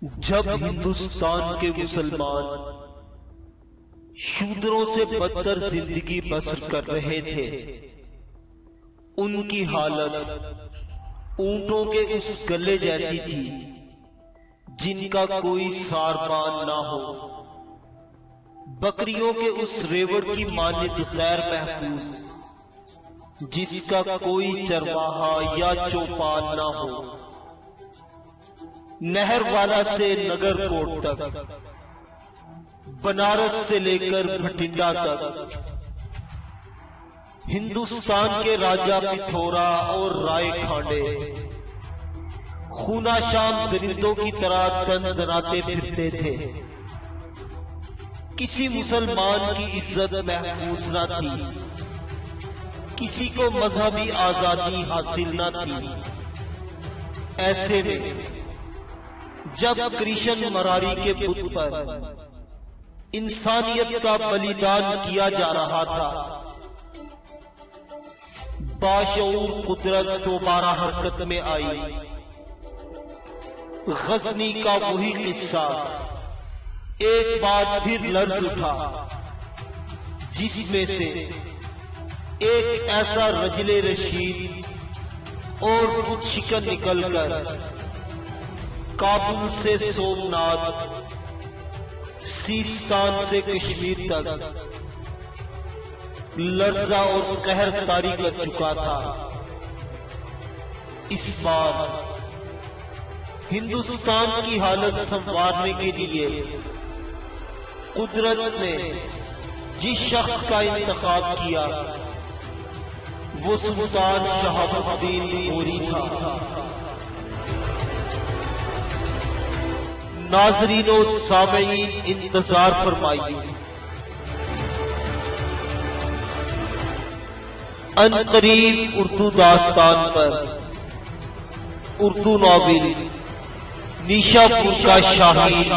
जब हिंदुस्तान के मुसलमान शूद्रों से बदतर जिंदगी बसर कर रहे थे, उनकी हालत ऊंटों के उस गले जैसी थी जिनका कोई सारबान ना हो, बकरियों के उस रेवड़ की मानित गैर महफूज जिसका कोई चरवाहा या चौपान ना हो। नहर वाला से नगर कोट तक, बनारस से लेकर भटिंडा तक, हिंदुस्तान के राजा पिथौरा और राय खांडे खूना शाम दरिंदों की तरह तन दनाते फिरते थे। किसी मुसलमान की इज्जत महफूज न थी, किसी को मजहबी आजादी हासिल न थी। ऐसे में जब कृष्ण मरारी के बुत पर इंसानियत का बलिदान किया जा रहा था, बाशऊर कुदरत दोबारा हरकत में आई। गजनी का वही किस्सा एक बार फिर लर्ज उठा, जिसमें से एक ऐसा रजले रशीद और कुछ शिकन निकलकर काबुल से सोमनाथ, सीस्तान से कश्मीर तक लर्जा और कहर तारी कर चुका था। इस बार हिंदुस्तान की हालत संवारने के लिए कुदरत ने जिस शख्स का इंतखाब किया वो सुल्तान शहाबुद्दीन गोरी था। नाज़रीनो सामईन इंतजार फरमाइए, अनकरीब उर्दू दास्तान पर उर्दू नॉवेल नेशा का शाहीन।